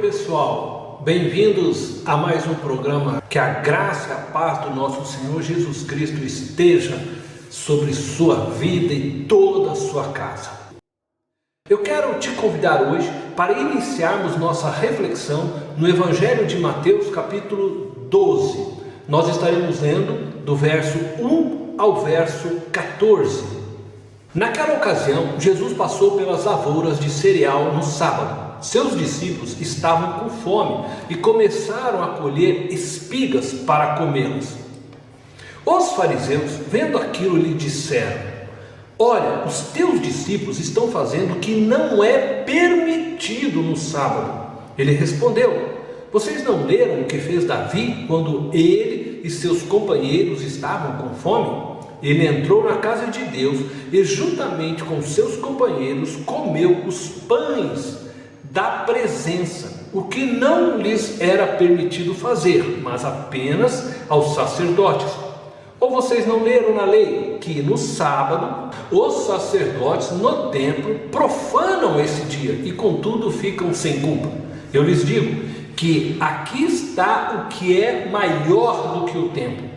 pessoal, bem-vindos a mais um programa. Que a graça e a paz do nosso Senhor Jesus Cristo esteja sobre sua vida e toda a sua casa. Eu quero te convidar hoje para iniciarmos nossa reflexão no Evangelho de Mateus, capítulo 12. Nós estaremos lendo do verso 1 ao verso 14. Naquela ocasião, Jesus passou pelas lavouras de cereal no sábado. Seus discípulos estavam com fome e começaram a colher espigas para comê-las. Os fariseus, vendo aquilo, lhe disseram: olha, os teus discípulos estão fazendo o que não é permitido no sábado. Ele respondeu: vocês não leram o que fez Davi quando ele e seus companheiros estavam com fome? Ele entrou na casa de Deus e, juntamente com seus companheiros, comeu os pães da presença, o que não lhes era permitido fazer, mas apenas aos sacerdotes. Ou vocês não leram na lei que no sábado os sacerdotes no templo profanam esse dia e contudo ficam sem culpa? Eu lhes digo que aqui está o que é maior do que o templo.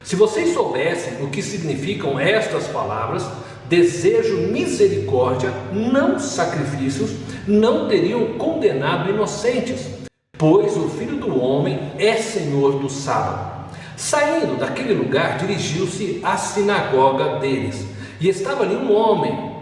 Se vocês soubessem o que significam estas palavras, desejo misericórdia, não sacrifícios, não teriam condenado inocentes, pois o Filho do Homem é Senhor do sábado. Saindo daquele lugar, dirigiu-se à sinagoga deles, e estava ali um homem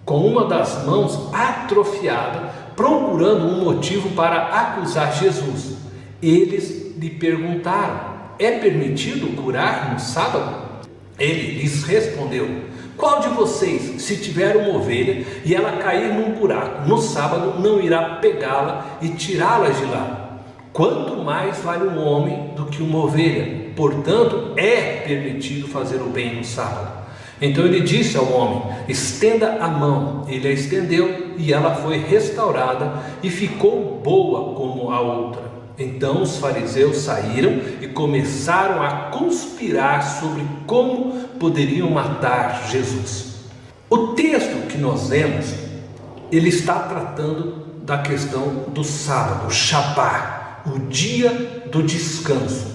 com uma das mãos atrofiada, procurando um motivo para acusar Jesus. Eles lhe perguntaram: é permitido curar no sábado? Ele lhes respondeu: qual de vocês, se tiver uma ovelha e ela cair num buraco no sábado, não irá pegá-la e tirá-la de lá? Quanto mais vale um homem do que uma ovelha? Portanto, é permitido fazer o bem no sábado. Então ele disse ao homem: estenda a mão. Ele a estendeu e ela foi restaurada e ficou boa como a outra. Então os fariseus saíram e começaram a conspirar sobre como poderiam matar Jesus. O texto que nós lemos, ele está tratando da questão do sábado, Shabbat, o dia do descanso.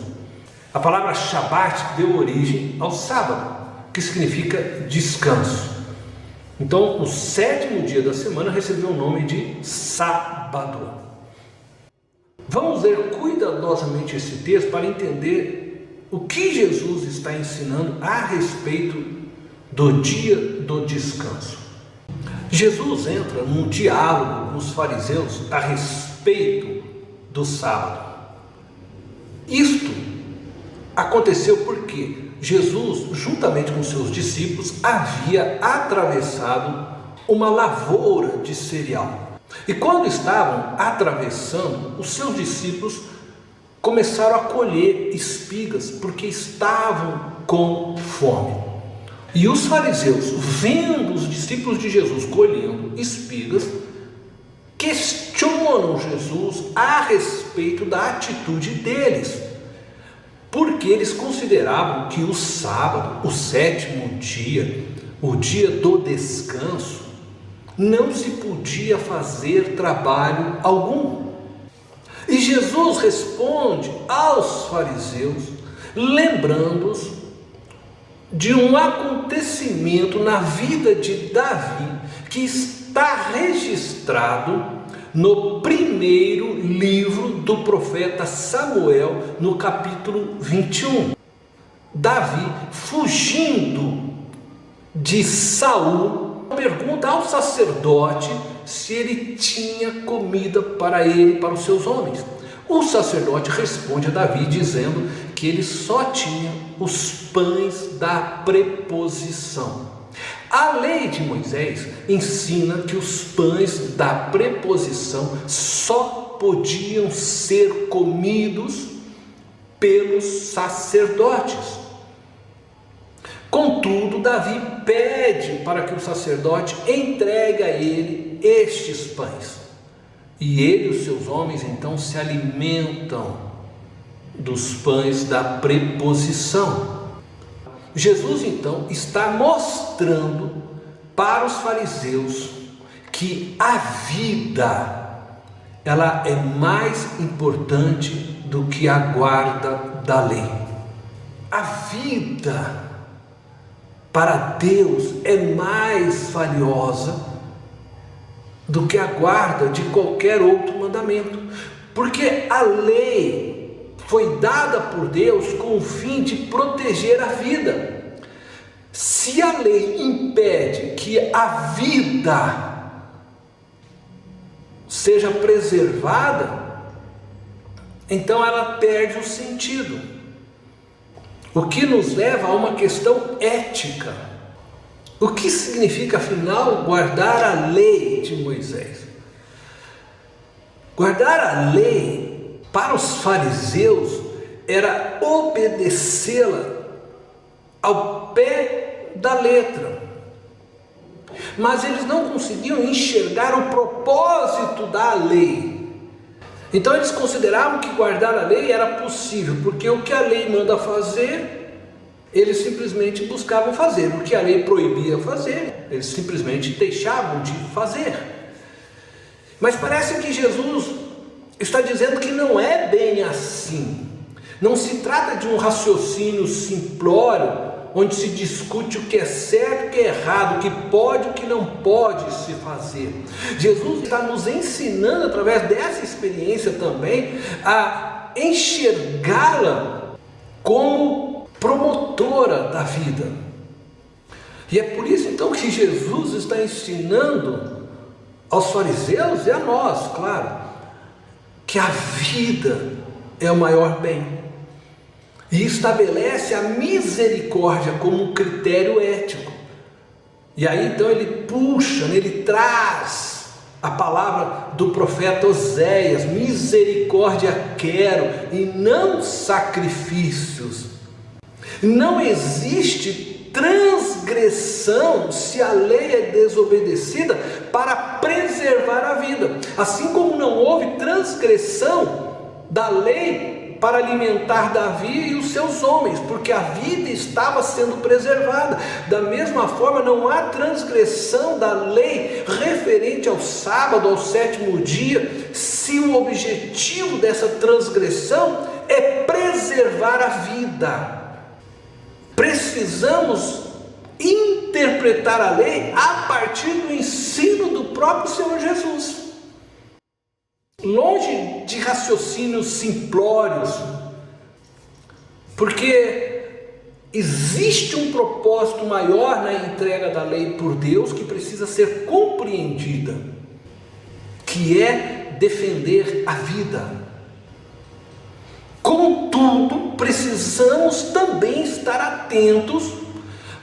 A palavra Shabbat deu origem ao sábado, que significa descanso. Então o sétimo dia da semana recebeu o nome de sábado. Vamos ler cuidadosamente esse texto para entender o que Jesus está ensinando a respeito do dia do descanso. Jesus entra num diálogo com os fariseus a respeito do sábado. Isto aconteceu porque Jesus, juntamente com seus discípulos, havia atravessado uma lavoura de cereal. E quando estavam atravessando, os seus discípulos começaram a colher espigas, porque estavam com fome. E os fariseus, vendo os discípulos de Jesus colhendo espigas, questionam Jesus a respeito da atitude deles, porque eles consideravam que o sábado, o sétimo dia, o dia do descanso, não se podia fazer trabalho algum. E Jesus responde aos fariseus, lembrando-os de um acontecimento na vida de Davi, que está registrado no primeiro livro do profeta Samuel, no capítulo 21. Davi, fugindo de Saul, pergunta ao sacerdote se ele tinha comida para ele e para os seus homens. O sacerdote responde a Davi dizendo que ele só tinha os pães da preposição. A lei de Moisés ensina que os pães da preposição só podiam ser comidos pelos sacerdotes. Contudo, Davi pede para que o sacerdote entregue a ele estes pães. E ele e os seus homens então se alimentam dos pães da preposição. Jesus então está mostrando para os fariseus que a vida ela é mais importante do que a guarda da lei. A vida para Deus é mais valiosa do que a guarda de qualquer outro mandamento, porque a lei foi dada por Deus com o fim de proteger a vida. Se a lei impede que a vida seja preservada, então ela perde o sentido. O que nos leva a uma questão ética. O que significa, afinal, guardar a lei de Moisés? Guardar a lei para os fariseus era obedecê-la ao pé da letra. Mas eles não conseguiam enxergar o propósito da lei. Então eles consideravam que guardar a lei era possível, porque o que a lei manda fazer, eles simplesmente buscavam fazer. O que a lei proibia fazer, eles simplesmente deixavam de fazer. Mas parece que Jesus está dizendo que não é bem assim. Não se trata de um raciocínio simplório, onde se discute o que é certo e o que é errado, o que pode e o que não pode se fazer. Jesus está nos ensinando, através dessa experiência também, a enxergá-la como promotora da vida. E é por isso então que Jesus está ensinando aos fariseus e a nós, claro, que a vida é o maior bem. E estabelece a misericórdia como um critério ético. E aí então ele puxa, ele traz a palavra do profeta Oséias: misericórdia quero e não sacrifícios. Não existe transgressão se a lei é desobedecida para preservar a vida. Assim como não houve transgressão da lei para alimentar Davi e os seus homens, porque a vida estava sendo preservada. Da mesma forma, não há transgressão da lei referente ao sábado, ao sétimo dia, se o objetivo dessa transgressão é preservar a vida. Precisamos interpretar a lei a partir do ensino do próprio Senhor Jesus. Longe de raciocínios simplórios, porque existe um propósito maior na entrega da lei por Deus que precisa ser compreendida, que é defender a vida. Contudo, precisamos também estar atentos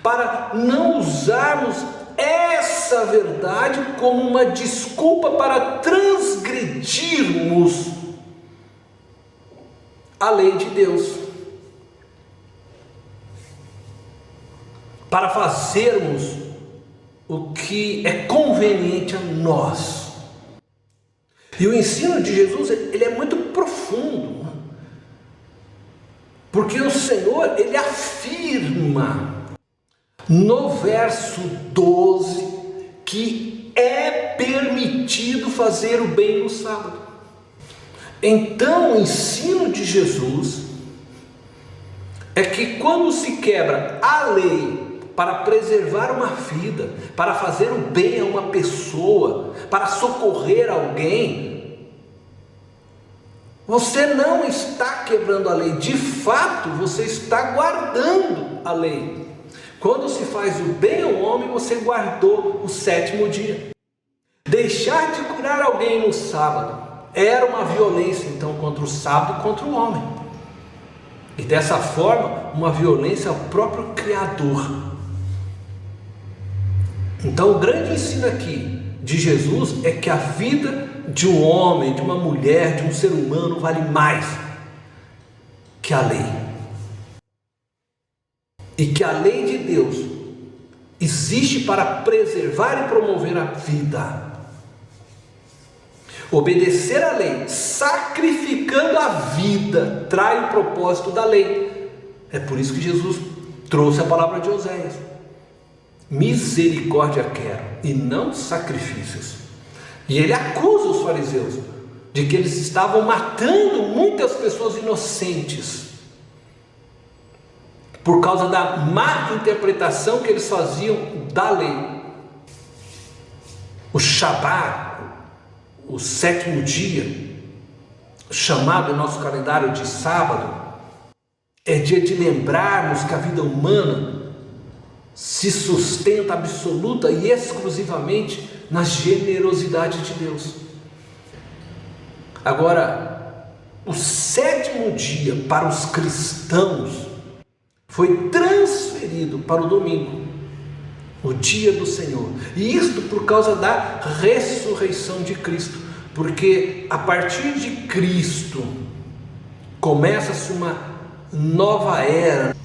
para não usarmos essa verdade como uma desculpa para transgredirmos a lei de Deus, para fazermos o que é conveniente a nós. E o ensino de Jesus, ele é muito profundo, porque o Senhor, ele afirma no verso 12 que é permitido fazer o bem no sábado. Então o ensino de Jesus é que quando se quebra a lei para preservar uma vida, para fazer o bem a uma pessoa, para socorrer alguém, você não está quebrando a lei, de fato você está guardando a lei. Quando se faz o bem ao homem, você guardou o sétimo dia. Deixar de curar alguém no sábado era uma violência então contra o sábado e contra o homem. E dessa forma, uma violência ao próprio Criador. Então o grande ensino aqui de Jesus é que a vida de um homem, de uma mulher, de um ser humano vale mais que a lei. E que a lei de Deus existe para preservar e promover a vida. Obedecer à lei, sacrificando a vida, trai o propósito da lei. É por isso que Jesus trouxe a palavra de Oséias: misericórdia quero e não sacrifícios. E ele acusa os fariseus: de que eles estavam matando muitas pessoas inocentes por causa da má interpretação que eles faziam da lei. O Shabat, o sétimo dia, chamado em nosso calendário de sábado, é dia de lembrarmos que a vida humana se sustenta absoluta e exclusivamente na generosidade de Deus. Agora, o sétimo dia para os cristãos foi transferido para o domingo, o dia do Senhor, e isto por causa da ressurreição de Cristo, porque a partir de Cristo começa-se uma nova era.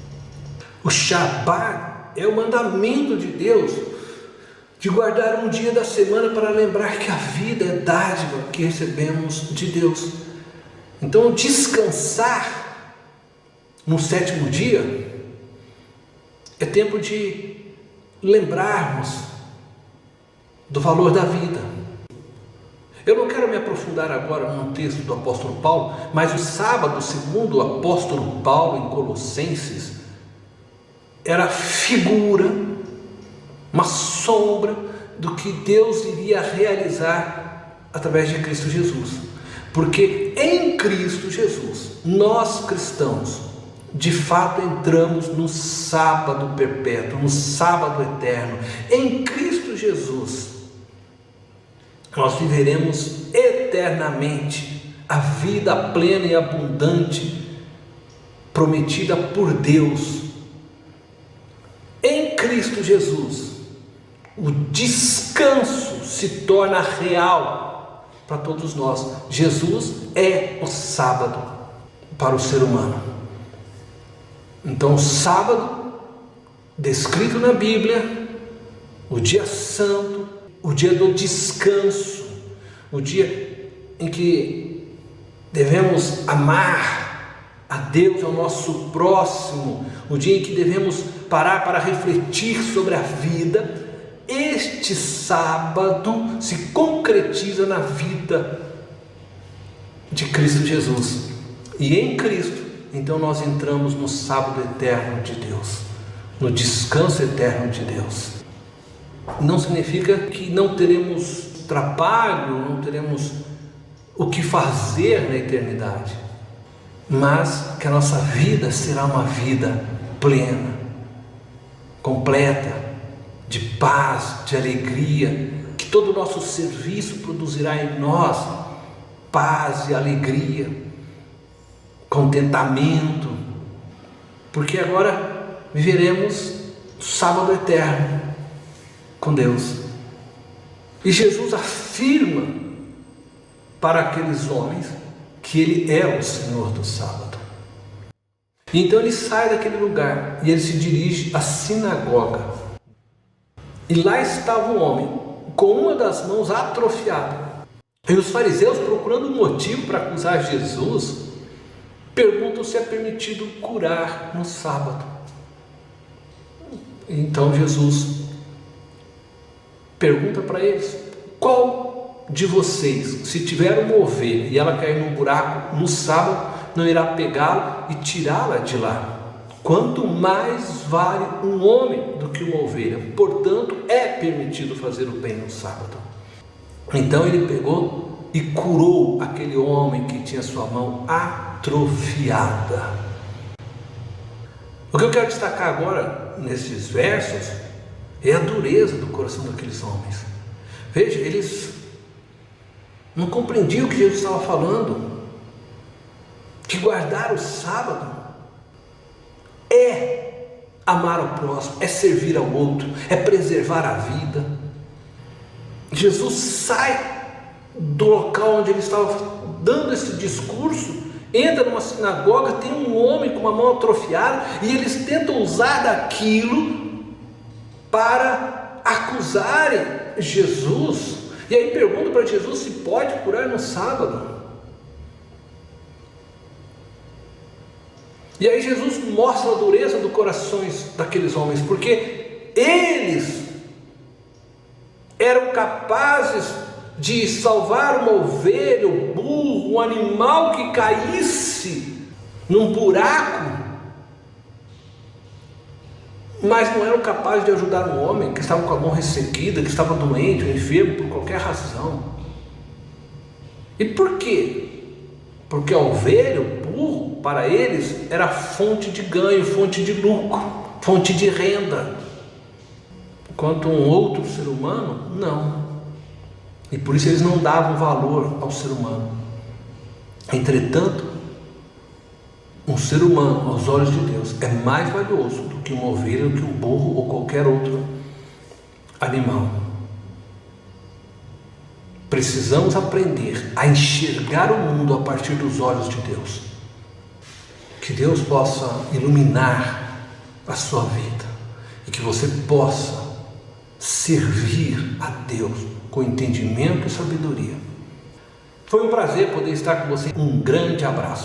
O Shabat é o mandamento de Deus de guardar um dia da semana para lembrar que a vida é dádiva que recebemos de Deus. Então, descansar no sétimo dia é tempo de lembrarmos do valor da vida. Eu não quero me aprofundar agora num texto do apóstolo Paulo, mas o sábado, segundo o apóstolo Paulo em Colossenses, era figura, uma sombra do que Deus iria realizar através de Cristo Jesus. Porque em Cristo Jesus, nós cristãos, de fato entramos no sábado perpétuo, no sábado eterno. Em Cristo Jesus, nós viveremos eternamente a vida plena e abundante prometida por Deus. Em Cristo Jesus, o descanso se torna real para todos nós. Jesus é o sábado para o ser humano. Então, o sábado, descrito na Bíblia, o dia santo, o dia do descanso, o dia em que devemos amar a Deus e ao nosso próximo, o dia em que devemos parar para refletir sobre a vida. Este sábado se concretiza na vida de Cristo Jesus, e em Cristo, então nós entramos no sábado eterno de Deus, no descanso eterno de Deus. Não significa que não teremos trabalho, não teremos o que fazer na eternidade, mas que a nossa vida será uma vida plena, completa, de paz, de alegria, que todo o nosso serviço produzirá em nós paz e alegria, contentamento, porque agora viveremos o sábado eterno com Deus. E Jesus afirma para aqueles homens que Ele é o Senhor do sábado. E então ele sai daquele lugar e ele se dirige à sinagoga. E lá estava um homem com uma das mãos atrofiada. E os fariseus, procurando um motivo para acusar Jesus, perguntam se é permitido curar no sábado. Então Jesus pergunta para eles: qual de vocês, se tiver uma ovelha e ela cair num buraco no sábado, não irá pegá-la e tirá-la de lá? Quanto mais vale um homem do que uma ovelha. Portanto, é permitido fazer o bem no sábado. Então ele pegou e curou aquele homem que tinha sua mão atrofiada. O que eu quero destacar agora nesses versos é a dureza do coração daqueles homens. Veja, eles não compreendiam o que Jesus estava falando, que guardar o sábado é amar ao próximo, é servir ao outro, é preservar a vida. Jesus sai do local onde ele estava dando esse discurso, entra numa sinagoga, tem um homem com uma mão atrofiada, e eles tentam usar daquilo para acusarem Jesus. E aí perguntam para Jesus se pode curar no sábado. E aí Jesus mostra a dureza dos corações daqueles homens, porque eles eram capazes de salvar uma ovelha, um burro, um animal que caísse num buraco, mas não eram capazes de ajudar um homem que estava com a mão ressequida, que estava doente ou enfermo por qualquer razão. E por quê? Porque a ovelha, o burro, para eles era fonte de ganho, fonte de lucro, fonte de renda. Enquanto um outro ser humano, não. E por isso eles não davam valor ao ser humano. Entretanto, um ser humano, aos olhos de Deus, é mais valioso do que uma ovelha, do que um burro ou qualquer outro animal. Precisamos aprender a enxergar o mundo a partir dos olhos de Deus. Que Deus possa iluminar a sua vida e que você possa servir a Deus com entendimento e sabedoria. Foi um prazer poder estar com você. Um grande abraço.